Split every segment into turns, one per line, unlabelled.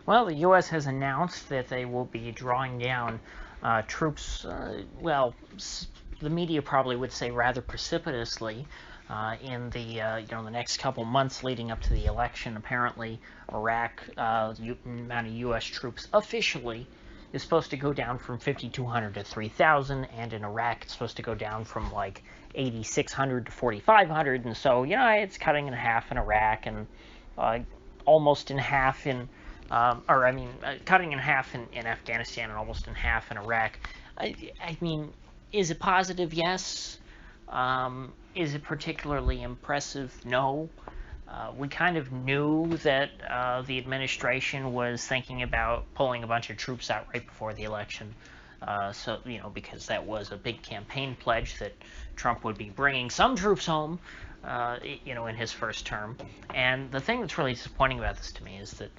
Well, the U.S. has announced that they will be drawing down troops, the media probably would say rather precipitously in the next couple months leading up to the election. Apparently, Iraq, amount of U.S. troops officially is supposed to go down from 5,200 to 3,000, and in Iraq it's supposed to go down from like 8,600 to 4,500, and so it's cutting in half in Iraq and almost in half in cutting in half in Afghanistan and almost in half in Iraq. I mean, is it positive? Yes. Is it particularly impressive? No. We kind of knew that the administration was thinking about pulling a bunch of troops out right before the election. Because that was a big campaign pledge that Trump would be bringing some troops home, in his first term. And the thing that's really disappointing about this to me is that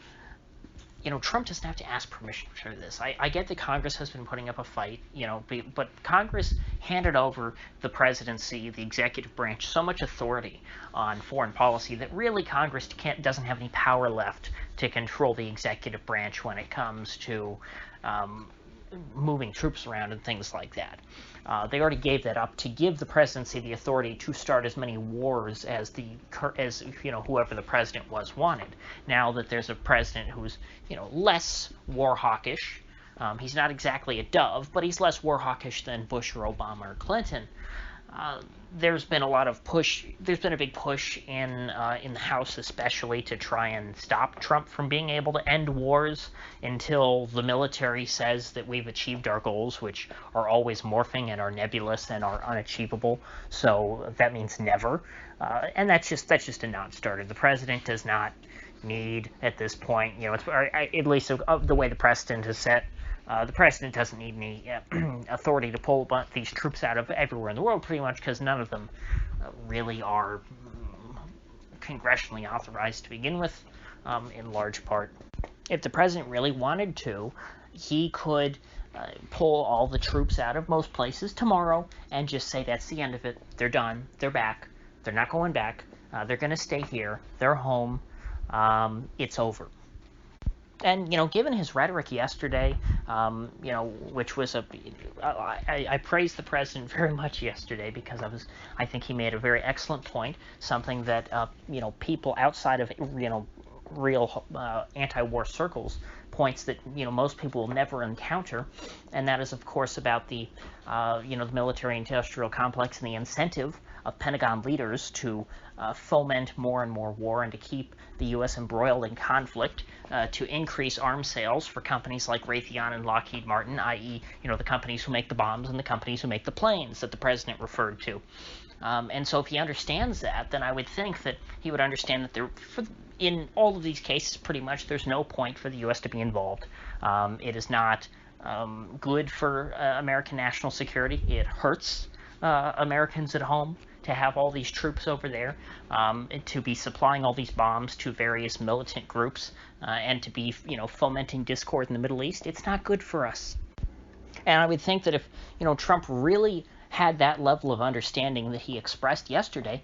Trump doesn't have to ask permission for this. I get that Congress has been putting up a fight, but Congress handed over the presidency, the executive branch, so much authority on foreign policy that really Congress doesn't have any power left to control the executive branch when it comes to moving troops around and things like that. They already gave that up to give the presidency the authority to start as many wars as whoever the president wanted. Now that there's a president who's less war hawkish, he's not exactly a dove, but he's less war hawkish than Bush or Obama or Clinton. There's been a big push in the House especially to try and stop Trump from being able to end wars until the military says that we've achieved our goals, which are always morphing and are nebulous and are unachievable. So that means never. And that's just a non-starter. The president does not need at this point, at least the way the precedent is set, the president doesn't need any authority to pull these troops out of everywhere in the world, pretty much, because none of them really are congressionally authorized to begin with, in large part. If the president really wanted to, he could pull all the troops out of most places tomorrow and just say that's the end of it. They're done. They're back. They're not going back. They're going to stay here. They're home. It's over. And, given his rhetoric yesterday, which was I praised the president very much yesterday because I think he made a very excellent point, something that, people outside of, real anti-war circles, points that, most people will never encounter, and that is, of course, about the military-industrial complex and the incentive of Pentagon leaders to foment more and more war and to keep the U.S. embroiled in conflict, to increase arms sales for companies like Raytheon and Lockheed Martin, i.e., the companies who make the bombs and the companies who make the planes that the president referred to. And so if he understands that, then I would think that he would understand that in all of these cases, pretty much, there's no point for the U.S. to be involved. It is not good for American national security. It hurts Americans at home to have all these troops over there, to be supplying all these bombs to various militant groups, and to be, fomenting discord in the Middle East. It's not good for us. And I would think that if, Trump really had that level of understanding that he expressed yesterday,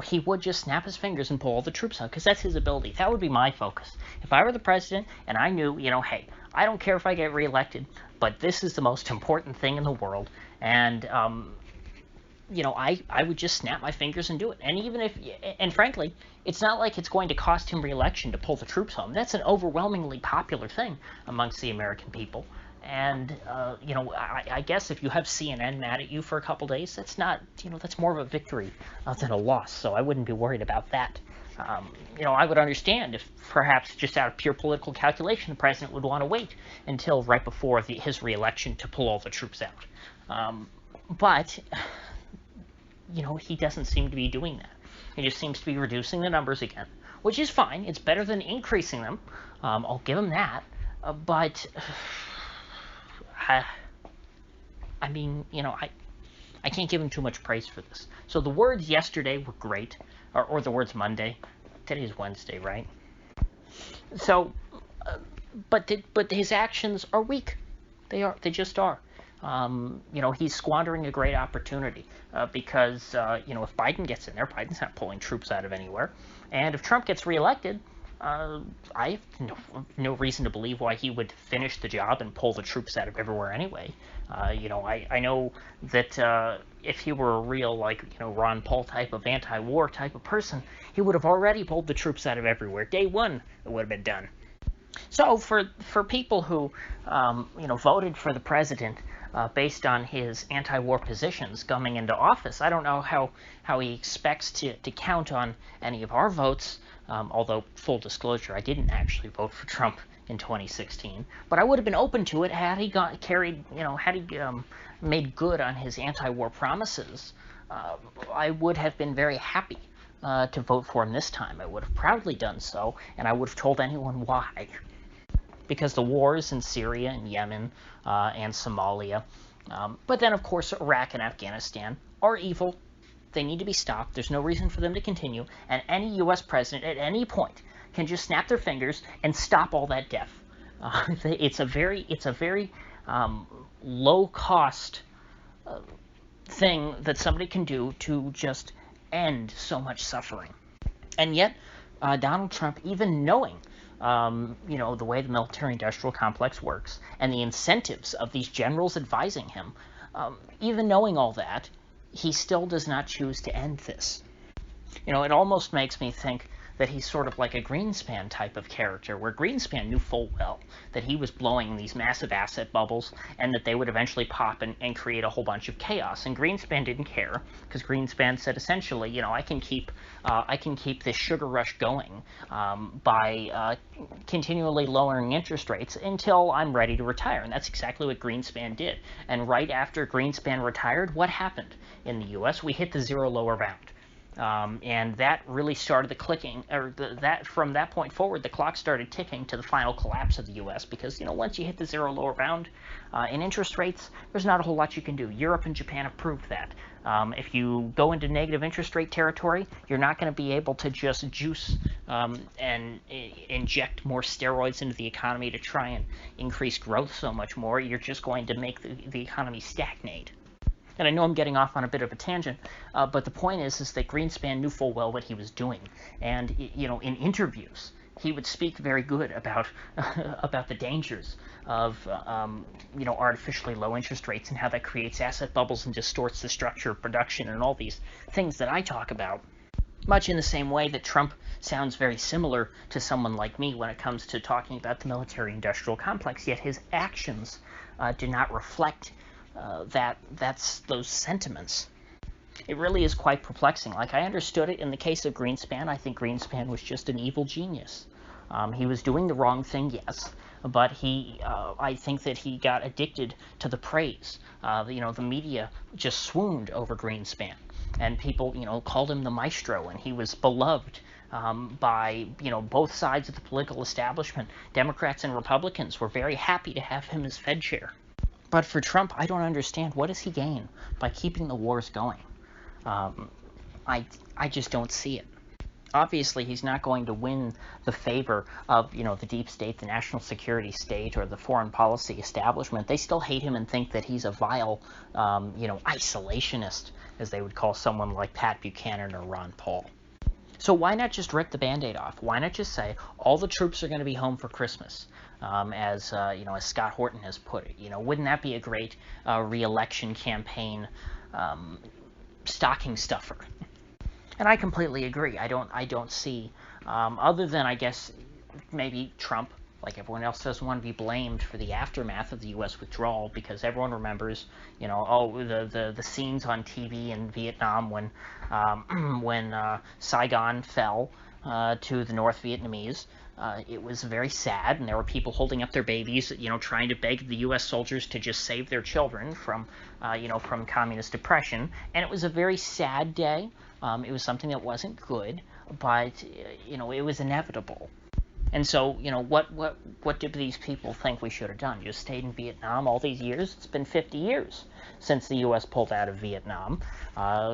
he would just snap his fingers and pull all the troops out, because that's his ability. That would be my focus. If I were the president and I knew, hey, I don't care if I get reelected, but this is the most important thing in the world, and I would just snap my fingers and do it. And frankly, it's not like it's going to cost him re-election to pull the troops home. That's an overwhelmingly popular thing amongst the American people. And, I guess if you have CNN mad at you for a couple days, that's not, that's more of a victory than a loss. So I wouldn't be worried about that. I would understand if perhaps just out of pure political calculation, the president would want to wait until right before his re-election to pull all the troops out. But he doesn't seem to be doing that. He just seems to be reducing the numbers again, which is fine. It's better than increasing them. I'll give him that. But I can't give him too much praise for this. So the words yesterday were great, or the words Monday. Today's Wednesday, right? So, but his actions are weak. They just are. He's squandering a great opportunity because, if Biden gets in there, Biden's not pulling troops out of anywhere. And if Trump gets reelected, I have no reason to believe why he would finish the job and pull the troops out of everywhere anyway. I know that if he were a real, like, Ron Paul type of anti-war type of person, he would have already pulled the troops out of everywhere. Day one, it would have been done. So for people who, voted for the president based on his anti-war positions coming into office, I don't know how he expects to count on any of our votes. Although, full disclosure, I didn't actually vote for Trump in 2016, but I would have been open to it had he made good on his anti-war promises. I would have been very happy to vote for him this time. I would have proudly done so, and I would have told anyone why. Because the wars in Syria and Yemen and Somalia, but then, of course, Iraq and Afghanistan are evil. They need to be stopped. There's no reason for them to continue, and any U.S. president at any point can just snap their fingers and stop all that death. It's a very low-cost thing that somebody can do to just end so much suffering. And yet, Donald Trump, even knowing the way the military-industrial complex works and the incentives of these generals advising him, even knowing all that, he still does not choose to end this. It almost makes me think that he's sort of like a Greenspan type of character, where Greenspan knew full well that he was blowing these massive asset bubbles and that they would eventually pop and create a whole bunch of chaos. And Greenspan didn't care, because Greenspan said essentially, I can keep this sugar rush going by continually lowering interest rates until I'm ready to retire. And that's exactly what Greenspan did. And right after Greenspan retired, what happened in the U.S.? We hit the zero lower bound. And that really started the clicking, from that point forward, the clock started ticking to the final collapse of the U.S. because, once you hit the zero lower bound in interest rates, there's not a whole lot you can do. Europe and Japan have proved that. If you go into negative interest rate territory, you're not going to be able to just juice and inject more steroids into the economy to try and increase growth so much more. You're just going to make the economy stagnate. And I know I'm getting off on a bit of a tangent, but the point is that Greenspan knew full well what he was doing. And, in interviews, he would speak very good about about the dangers of, artificially low interest rates and how that creates asset bubbles and distorts the structure of production and all these things that I talk about. Much in the same way that Trump sounds very similar to someone like me when it comes to talking about the military-industrial complex, yet his actions do not reflect those sentiments. It really is quite perplexing. Like, I understood it in the case of Greenspan. I think Greenspan was just an evil genius. He was doing the wrong thing, yes, but I think that he got addicted to the praise. The media just swooned over Greenspan, and people, called him the maestro, and he was beloved by, both sides of the political establishment. Democrats and Republicans were very happy to have him as Fed chair. But for Trump, I don't understand. What does he gain by keeping the wars going? I just don't see it. Obviously, he's not going to win the favor of, the deep state, the national security state, or the foreign policy establishment. They still hate him and think that he's a vile, isolationist, as they would call someone like Pat Buchanan or Ron Paul. So why not just rip the Band-Aid off? Why not just say all the troops are going to be home for Christmas, as Scott Horton has put it? Wouldn't that be a great re-election campaign stocking stuffer? And I completely agree. I don't see, other than I guess maybe Trump, like everyone else, doesn't want to be blamed for the aftermath of the U.S. withdrawal, because everyone remembers, the scenes on TV in Vietnam when Saigon fell to the North Vietnamese. It was very sad, and there were people holding up their babies, trying to beg the U.S. soldiers to just save their children from communist oppression. And it was a very sad day. It was something that wasn't good, but, it was inevitable. And so, what do these people think we should have done? Just stayed in Vietnam all these years? It's been 50 years since the U.S. pulled out of Vietnam.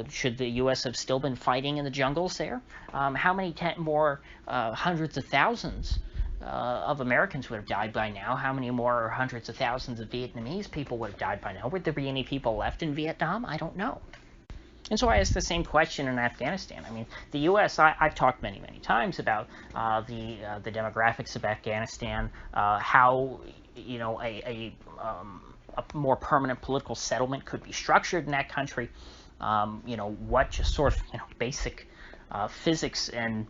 Should the U.S. have still been fighting in the jungles there? How many more hundreds of thousands of Americans would have died by now? How many more hundreds of thousands of Vietnamese people would have died by now? Would there be any people left in Vietnam? I don't know. And so I asked the same question in Afghanistan. I mean, the U.S. I've talked many times about the demographics of Afghanistan, how a more permanent political settlement could be structured in that country. What just sort of basic physics and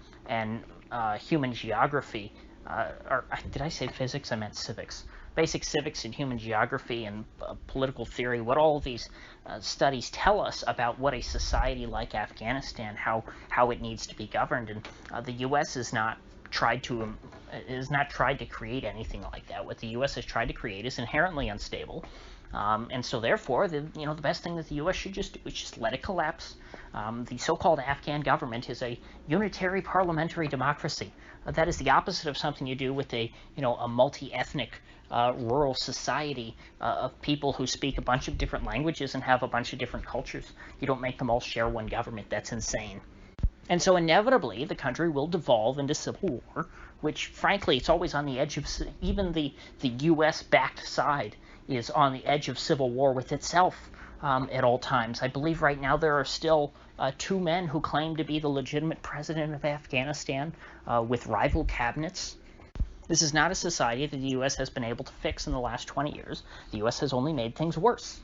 human geography, or did I say physics? I meant civics. Basic civics and human geography and political theory, what all of these studies tell us about what a society like Afghanistan, how it needs to be governed. And the U.S. has not tried to create anything like that. What the U.S. has tried to create is inherently unstable. And so therefore, the best thing that the U.S. should just do is just let it collapse. The so-called Afghan government is a unitary parliamentary democracy. That is the opposite of something you do with a multi-ethnic rural society of people who speak a bunch of different languages and have a bunch of different cultures. You don't make them all share one government. That's insane. And so inevitably, the country will devolve into civil war, which, frankly, it's always on the edge of, even the U.S.-backed side is on the edge of civil war with itself at all times. I believe right now there are still two men who claim to be the legitimate president of Afghanistan with rival cabinets. This is not a society that the U.S. has been able to fix in the last 20 years. The U.S. has only made things worse.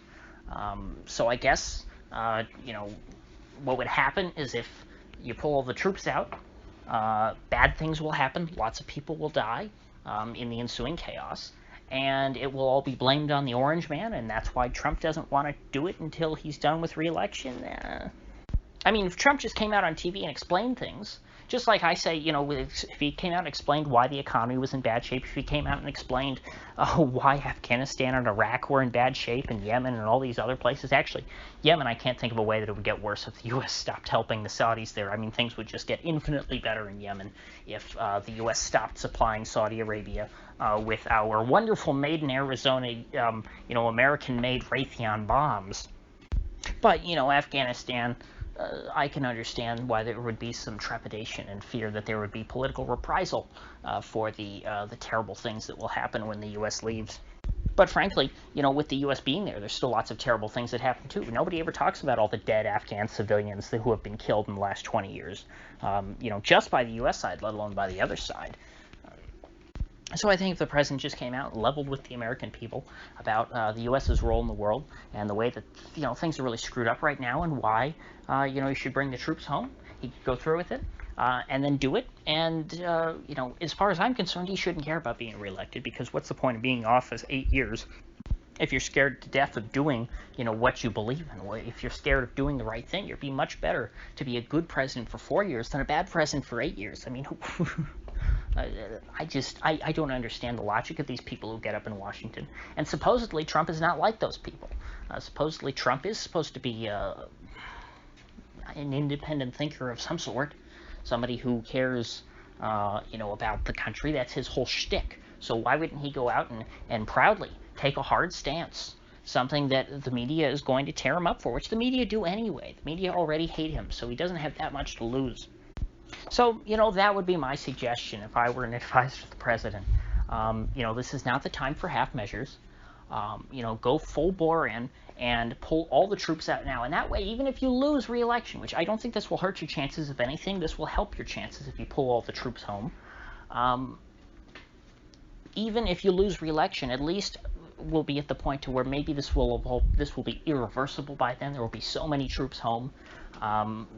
So I guess, what would happen is if you pull all the troops out, bad things will happen. Lots of people will die in the ensuing chaos. And it will all be blamed on the Orange Man, and that's why Trump doesn't want to do it until he's done with re-election. I mean, if Trump just came out on TV and explained things, just like I say, if he came out and explained why the economy was in bad shape, if he came out and explained why Afghanistan and Iraq were in bad shape, and Yemen and all these other places. Actually, Yemen, I can't think of a way that it would get worse if the U.S. stopped helping the Saudis there. I mean, things would just get infinitely better in Yemen if the U.S. stopped supplying Saudi Arabia with our wonderful made in Arizona, American-made Raytheon bombs. But, Afghanistan, I can understand why there would be some trepidation and fear that there would be political reprisal for the terrible things that will happen when the U.S. leaves. But frankly, with the U.S. being there, there's still lots of terrible things that happen too. Nobody ever talks about all the dead Afghan civilians who have been killed in the last 20 years, just by the U.S. side, let alone by the other side. So I think if the president just came out and leveled with the American people about the U.S.'s role in the world and the way that things are really screwed up right now and why you should bring the troops home, he could go through with it and then do it. And as far as I'm concerned, he shouldn't care about being reelected, because what's the point of being in office 8 years if you're scared to death of doing what you believe in? If you're scared of doing the right thing, it'd be much better to be a good president for 4 years than a bad president for 8 years. I mean, I don't understand the logic of these people who get up in Washington. And supposedly Trump is not like those people. Supposedly Trump is supposed to be an independent thinker of some sort, somebody who cares, about the country. That's his whole shtick. So why wouldn't he go out and proudly take a hard stance, something that the media is going to tear him up for, which the media do anyway. The media already hate him, so he doesn't have that much to lose. So, that would be my suggestion if I were an advisor to the president. This is not the time for half measures. Go full bore in and pull all the troops out now. And that way, even if you lose re-election, which I don't think this will hurt your chances of anything, this will help your chances if you pull all the troops home. Even if you lose re-election, at least we'll be at the point to where maybe this will be irreversible by then. There will be so many troops home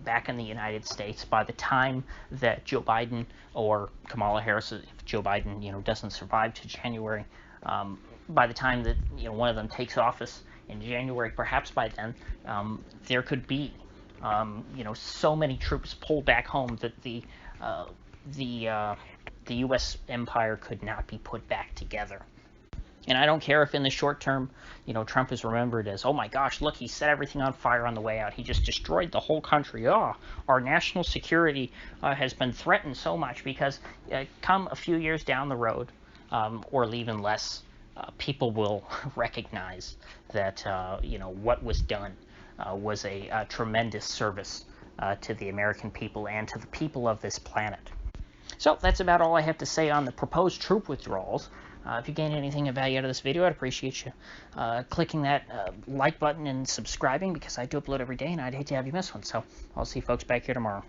back in the United States by the time that Joe Biden or Kamala Harris, if Joe Biden doesn't survive to January, by the time that one of them takes office in January, perhaps by then there could be so many troops pulled back home that the U.S. empire could not be put back together. And I don't care if in the short term, Trump is remembered as, oh my gosh, look, he set everything on fire on the way out. He just destroyed the whole country. Oh, our national security has been threatened so much, because come a few years down the road, or even less, people will recognize that, what was done was a tremendous service to the American people and to the people of this planet. So that's about all I have to say on the proposed troop withdrawals. If you gained anything of value out of this video, I'd appreciate you clicking that like button and subscribing, because I do upload every day and I'd hate to have you miss one. So I'll see you folks back here tomorrow.